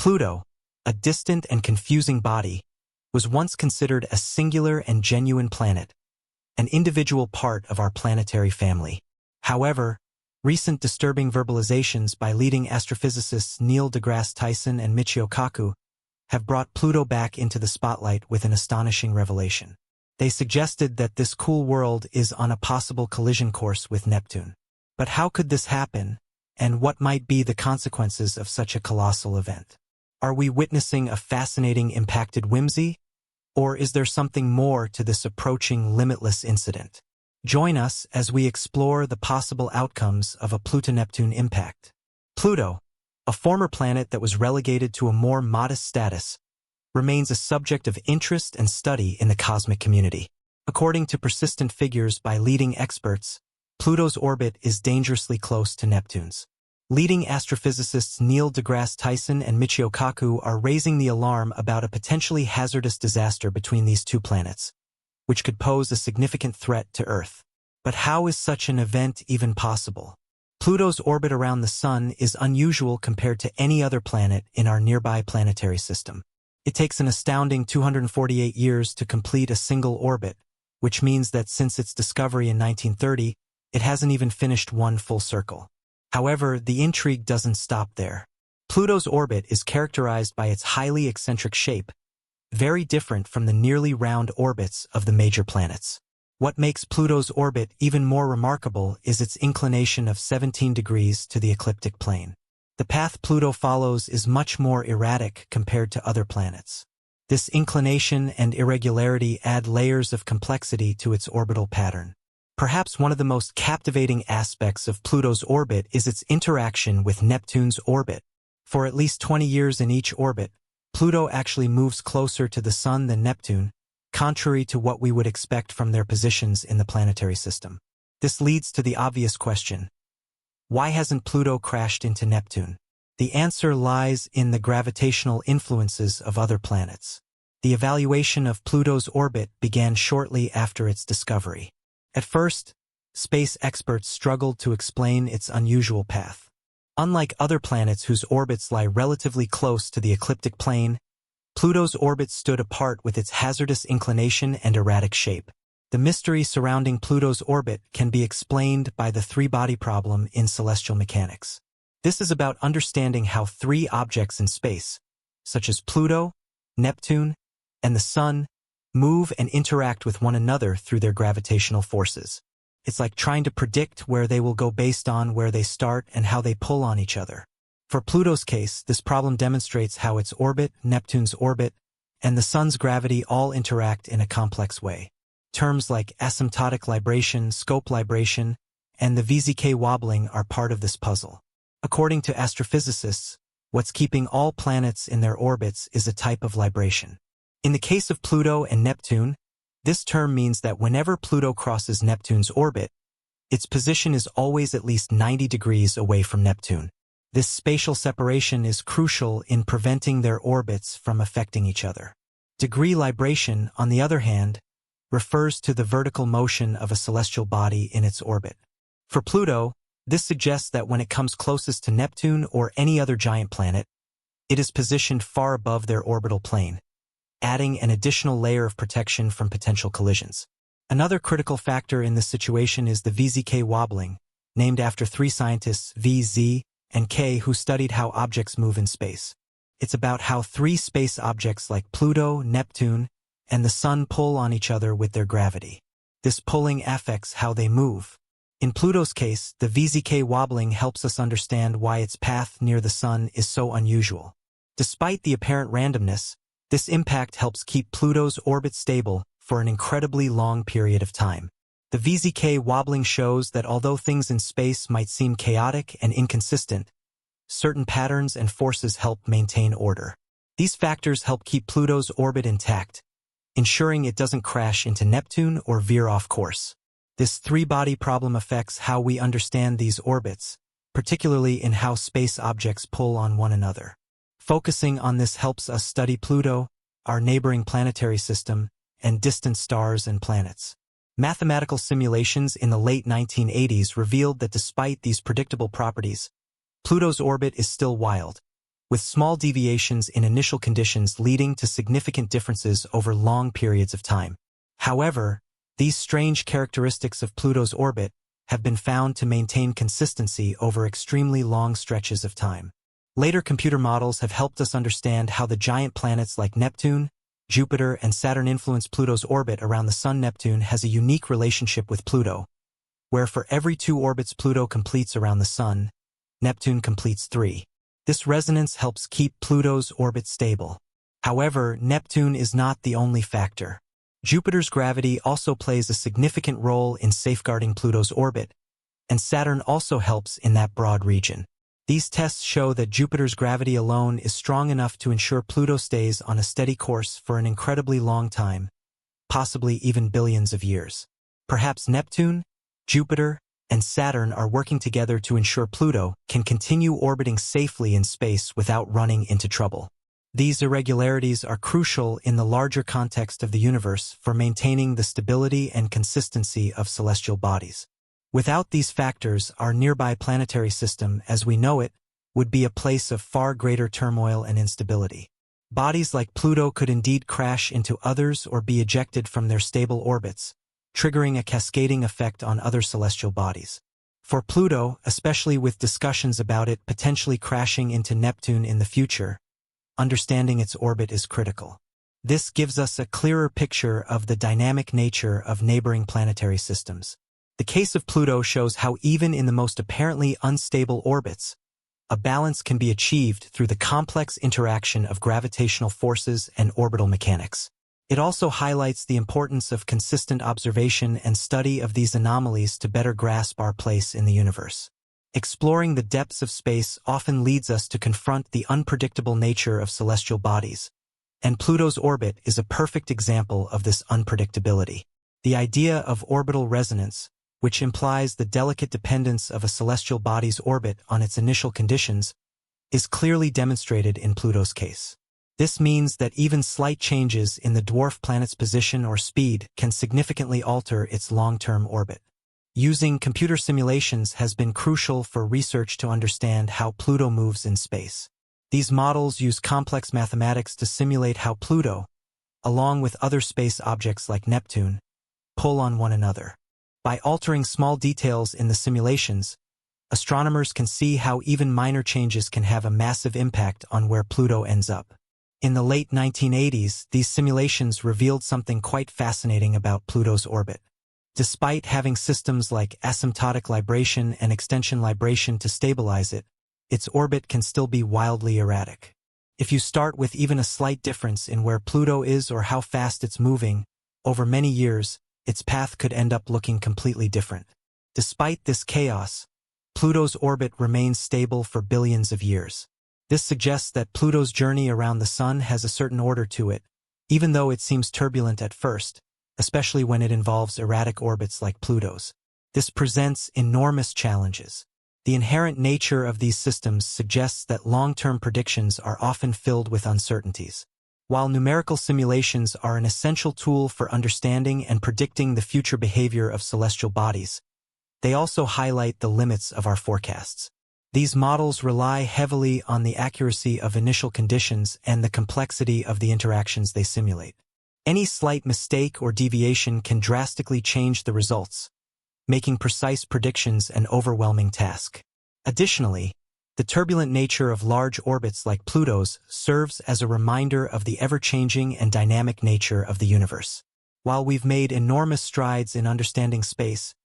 Pluto, a distant and confusing body, was once considered a singular and genuine planet, an individual part of our planetary family. However, recent disturbing verbalizations by leading astrophysicists Neil deGrasse Tyson and Michio Kaku have brought Pluto back into the spotlight with an astonishing revelation. They suggested that this cool world is on a possible collision course with Neptune. But how could this happen, and what might be the consequences of such a colossal event? Are we witnessing a fascinating impacted whimsy, or is there something more to this approaching limitless incident? Join us as we explore the possible outcomes of a Pluto-Neptune impact. Pluto, a former planet that was relegated to a more modest status, remains a subject of interest and study in the cosmic community. According to persistent figures by leading experts, Pluto's orbit is dangerously close to Neptune's. Leading astrophysicists Neil deGrasse Tyson and Michio Kaku are raising the alarm about a potentially hazardous disaster between these two planets, which could pose a significant threat to Earth. But how is such an event even possible? Pluto's orbit around the Sun is unusual compared to any other planet in our nearby planetary system. It takes an astounding 248 years to complete a single orbit, which means that since its discovery in 1930, it hasn't even finished one full circle. However, the intrigue doesn't stop there. Pluto's orbit is characterized by its highly eccentric shape, very different from the nearly round orbits of the major planets. What makes Pluto's orbit even more remarkable is its inclination of 17 degrees to the ecliptic plane. The path Pluto follows is much more erratic compared to other planets. This inclination and irregularity add layers of complexity to its orbital pattern. Perhaps one of the most captivating aspects of Pluto's orbit is its interaction with Neptune's orbit. For at least 20 years in each orbit, Pluto actually moves closer to the Sun than Neptune, contrary to what we would expect from their positions in the planetary system. This leads to the obvious question: why hasn't Pluto crashed into Neptune? The answer lies in the gravitational influences of other planets. The evaluation of Pluto's orbit began shortly after its discovery. At first, space experts struggled to explain its unusual path. Unlike other planets whose orbits lie relatively close to the ecliptic plane, Pluto's orbit stood apart with its hazardous inclination and erratic shape. The mystery surrounding Pluto's orbit can be explained by the three-body problem in celestial mechanics. This is about understanding how three objects in space, such as Pluto, Neptune, and the Sun, move and interact with one another through their gravitational forces. It's like trying to predict where they will go based on where they start and how they pull on each other. For Pluto's case, this problem demonstrates how its orbit, Neptune's orbit, and the Sun's gravity all interact in a complex way. Terms like asymptotic libration, scope libration, and the VZK wobbling are part of this puzzle. According to astrophysicists, what's keeping all planets in their orbits is a type of libration. In the case of Pluto and Neptune, this term means that whenever Pluto crosses Neptune's orbit, its position is always at least 90 degrees away from Neptune. This spatial separation is crucial in preventing their orbits from affecting each other. Degree libration, on the other hand, refers to the vertical motion of a celestial body in its orbit. For Pluto, this suggests that when it comes closest to Neptune or any other giant planet, it is positioned far above their orbital plane, adding an additional layer of protection from potential collisions. Another critical factor in this situation is the VZK wobbling, named after three scientists V, Z, and K who studied how objects move in space. It's about how three space objects like Pluto, Neptune, and the Sun pull on each other with their gravity. This pulling affects how they move. In Pluto's case, the VZK wobbling helps us understand why its path near the Sun is so unusual. Despite the apparent randomness, this impact helps keep Pluto's orbit stable for an incredibly long period of time. The VZK wobbling shows that although things in space might seem chaotic and inconsistent, certain patterns and forces help maintain order. These factors help keep Pluto's orbit intact, ensuring it doesn't crash into Neptune or veer off course. This three-body problem affects how we understand these orbits, particularly in how space objects pull on one another. Focusing on this helps us study Pluto, our neighboring planetary system, and distant stars and planets. Mathematical simulations in the late 1980s revealed that despite these predictable properties, Pluto's orbit is still wild, with small deviations in initial conditions leading to significant differences over long periods of time. However, these strange characteristics of Pluto's orbit have been found to maintain consistency over extremely long stretches of time. Later computer models have helped us understand how the giant planets like Neptune, Jupiter, and Saturn influence Pluto's orbit around the Sun. Neptune has a unique relationship with Pluto, where for every 2 orbits Pluto completes around the Sun, Neptune completes 3. This resonance helps keep Pluto's orbit stable. However, Neptune is not the only factor. Jupiter's gravity also plays a significant role in safeguarding Pluto's orbit, and Saturn also helps in that broad region. These tests show that Jupiter's gravity alone is strong enough to ensure Pluto stays on a steady course for an incredibly long time, possibly even billions of years. Perhaps Neptune, Jupiter, and Saturn are working together to ensure Pluto can continue orbiting safely in space without running into trouble. These irregularities are crucial in the larger context of the universe for maintaining the stability and consistency of celestial bodies. Without these factors, our nearby planetary system, as we know it, would be a place of far greater turmoil and instability. Bodies like Pluto could indeed crash into others or be ejected from their stable orbits, triggering a cascading effect on other celestial bodies. For Pluto, especially with discussions about it potentially crashing into Neptune in the future, understanding its orbit is critical. This gives us a clearer picture of the dynamic nature of neighboring planetary systems. The case of Pluto shows how even in the most apparently unstable orbits, a balance can be achieved through the complex interaction of gravitational forces and orbital mechanics. It also highlights the importance of consistent observation and study of these anomalies to better grasp our place in the universe. Exploring the depths of space often leads us to confront the unpredictable nature of celestial bodies, and Pluto's orbit is a perfect example of this unpredictability. The idea of orbital resonance, which implies the delicate dependence of a celestial body's orbit on its initial conditions, is clearly demonstrated in Pluto's case. This means that even slight changes in the dwarf planet's position or speed can significantly alter its long-term orbit. Using computer simulations has been crucial for research to understand how Pluto moves in space. These models use complex mathematics to simulate how Pluto, along with other space objects like Neptune, pull on one another. By altering small details in the simulations, astronomers can see how even minor changes can have a massive impact on where Pluto ends up. In the late 1980s, these simulations revealed something quite fascinating about Pluto's orbit. Despite having systems like asymptotic libration and extension libration to stabilize it, its orbit can still be wildly erratic. If you start with even a slight difference in where Pluto is or how fast it's moving, over many years, its path could end up looking completely different. Despite this chaos, Pluto's orbit remains stable for billions of years. This suggests that Pluto's journey around the Sun has a certain order to it, even though it seems turbulent at first, especially when it involves erratic orbits like Pluto's. This presents enormous challenges. The inherent nature of these systems suggests that long-term predictions are often filled with uncertainties. While numerical simulations are an essential tool for understanding and predicting the future behavior of celestial bodies, they also highlight the limits of our forecasts. These models rely heavily on the accuracy of initial conditions and the complexity of the interactions they simulate. Any slight mistake or deviation can drastically change the results, making precise predictions an overwhelming task. Additionally, the turbulent nature of large orbits like Pluto's serves as a reminder of the ever-changing and dynamic nature of the universe. While we've made enormous strides in understanding space,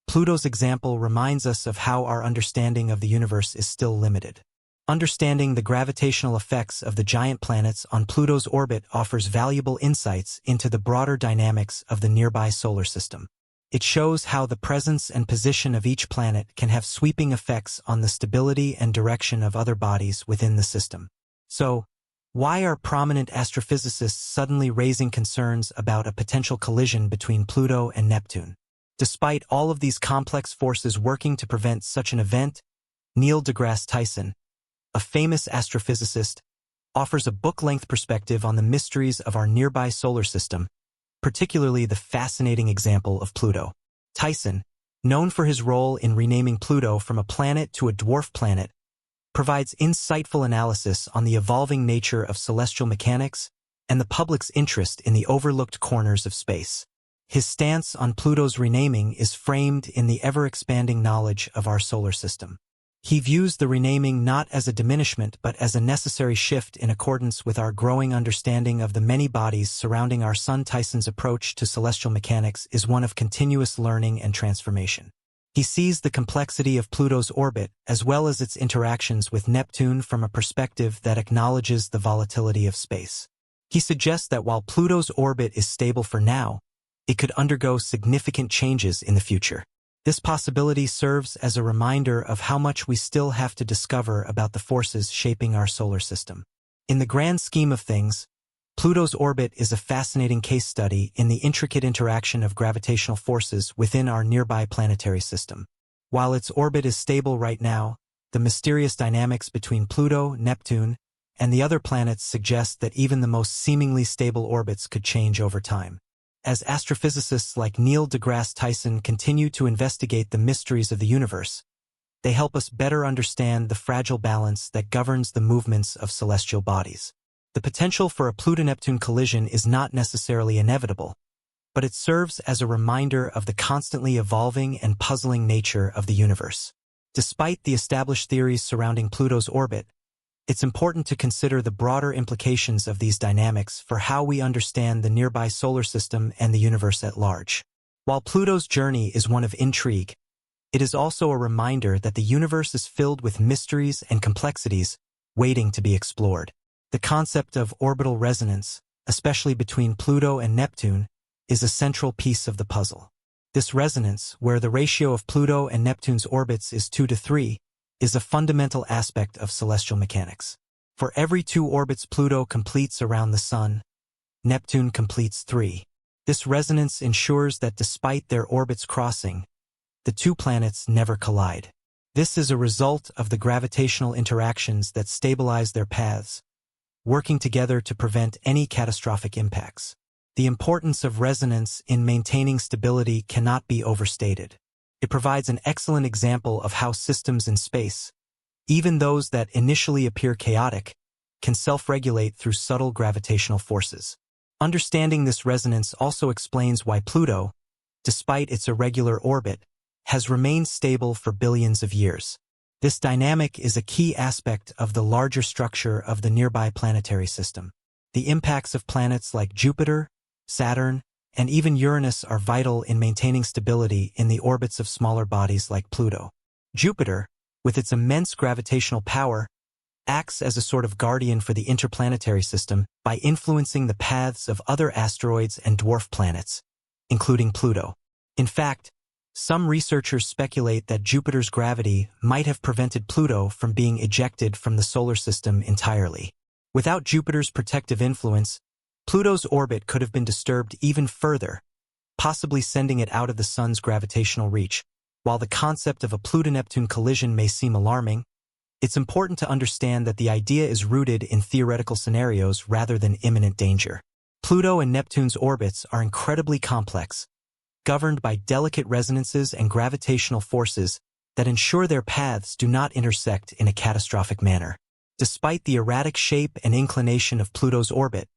Pluto's example reminds us of how our understanding of the universe is still limited. Understanding the gravitational effects of the giant planets on Pluto's orbit offers valuable insights into the broader dynamics of the nearby solar system. It shows how the presence and position of each planet can have sweeping effects on the stability and direction of other bodies within the system. So, why are prominent astrophysicists suddenly raising concerns about a potential collision between Pluto and Neptune? Despite all of these complex forces working to prevent such an event, Neil deGrasse Tyson, a famous astrophysicist, offers a book-length perspective on the mysteries of our nearby solar system, particularly the fascinating example of Pluto. Tyson, known for his role in renaming Pluto from a planet to a dwarf planet, provides insightful analysis on the evolving nature of celestial mechanics and the public's interest in the overlooked corners of space. His stance on Pluto's renaming is framed in the ever-expanding knowledge of our solar system. He views the renaming not as a diminishment but as a necessary shift in accordance with our growing understanding of the many bodies surrounding our Sun. Tyson's approach to celestial mechanics is one of continuous learning and transformation. He sees the complexity of Pluto's orbit as well as its interactions with Neptune from a perspective that acknowledges the volatility of space. He suggests that while Pluto's orbit is stable for now, it could undergo significant changes in the future. This possibility serves as a reminder of how much we still have to discover about the forces shaping our solar system. In the grand scheme of things, Pluto's orbit is a fascinating case study in the intricate interaction of gravitational forces within our nearby planetary system. While its orbit is stable right now, the mysterious dynamics between Pluto, Neptune, and the other planets suggest that even the most seemingly stable orbits could change over time. As astrophysicists like Neil deGrasse Tyson continue to investigate the mysteries of the universe, they help us better understand the fragile balance that governs the movements of celestial bodies. The potential for a Pluto-Neptune collision is not necessarily inevitable, but it serves as a reminder of the constantly evolving and puzzling nature of the universe. Despite the established theories surrounding Pluto's orbit, it's important to consider the broader implications of these dynamics for how we understand the nearby solar system and the universe at large. While Pluto's journey is one of intrigue, it is also a reminder that the universe is filled with mysteries and complexities waiting to be explored. The concept of orbital resonance, especially between Pluto and Neptune, is a central piece of the puzzle. This resonance, where the ratio of Pluto and Neptune's orbits is 2:3, is a fundamental aspect of celestial mechanics. For every 2 orbits Pluto completes around the Sun, Neptune completes 3. This resonance ensures that despite their orbits crossing, the 2 planets never collide. This is a result of the gravitational interactions that stabilize their paths, working together to prevent any catastrophic impacts. The importance of resonance in maintaining stability cannot be overstated. It provides an excellent example of how systems in space, even those that initially appear chaotic, can self-regulate through subtle gravitational forces. Understanding this resonance also explains why Pluto, despite its irregular orbit, has remained stable for billions of years. This dynamic is a key aspect of the larger structure of the nearby planetary system. The impacts of planets like Jupiter, Saturn, and even Uranus are vital in maintaining stability in the orbits of smaller bodies like Pluto. Jupiter, with its immense gravitational power, acts as a sort of guardian for the interplanetary system by influencing the paths of other asteroids and dwarf planets, including Pluto. In fact, some researchers speculate that Jupiter's gravity might have prevented Pluto from being ejected from the solar system entirely. Without Jupiter's protective influence, Pluto's orbit could have been disturbed even further, possibly sending it out of the Sun's gravitational reach. While the concept of a Pluto-Neptune collision may seem alarming, it's important to understand that the idea is rooted in theoretical scenarios rather than imminent danger. Pluto and Neptune's orbits are incredibly complex, governed by delicate resonances and gravitational forces that ensure their paths do not intersect in a catastrophic manner. Despite the erratic shape and inclination of Pluto's orbit,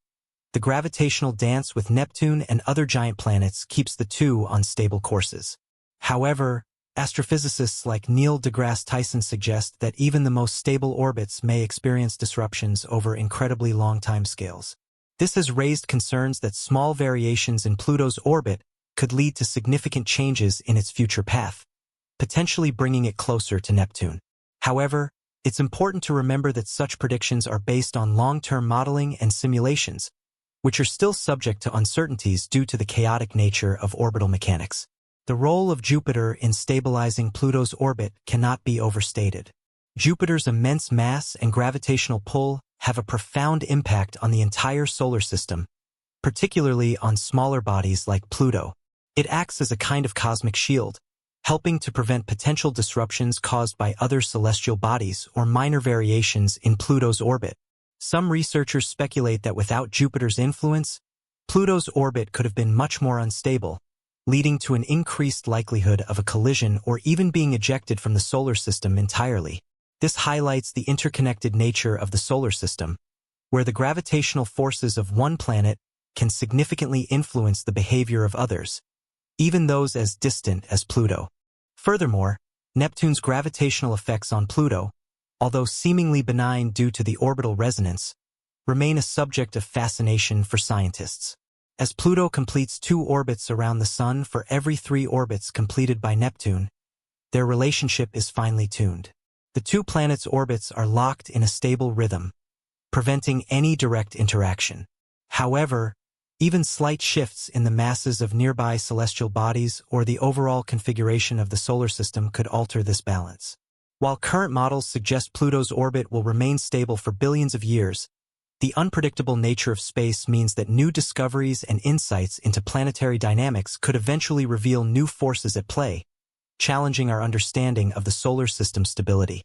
the gravitational dance with Neptune and other giant planets keeps the 2 on stable courses. However, astrophysicists like Neil deGrasse Tyson suggest that even the most stable orbits may experience disruptions over incredibly long timescales. This has raised concerns that small variations in Pluto's orbit could lead to significant changes in its future path, potentially bringing it closer to Neptune. However, it's important to remember that such predictions are based on long-term modeling and simulations, which are still subject to uncertainties due to the chaotic nature of orbital mechanics. The role of Jupiter in stabilizing Pluto's orbit cannot be overstated. Jupiter's immense mass and gravitational pull have a profound impact on the entire solar system, particularly on smaller bodies like Pluto. It acts as a kind of cosmic shield, helping to prevent potential disruptions caused by other celestial bodies or minor variations in Pluto's orbit. Some researchers speculate that without Jupiter's influence, Pluto's orbit could have been much more unstable, leading to an increased likelihood of a collision or even being ejected from the solar system entirely. This highlights the interconnected nature of the solar system, where the gravitational forces of one planet can significantly influence the behavior of others, even those as distant as Pluto. Furthermore, Neptune's gravitational effects on Pluto, although seemingly benign due to the orbital resonance, remain a subject of fascination for scientists. As Pluto completes 2 orbits around the Sun for every 3 orbits completed by Neptune, their relationship is finely tuned. The 2 planets' orbits are locked in a stable rhythm, preventing any direct interaction. However, even slight shifts in the masses of nearby celestial bodies or the overall configuration of the solar system could alter this balance. While current models suggest Pluto's orbit will remain stable for billions of years, the unpredictable nature of space means that new discoveries and insights into planetary dynamics could eventually reveal new forces at play, challenging our understanding of the solar system's stability.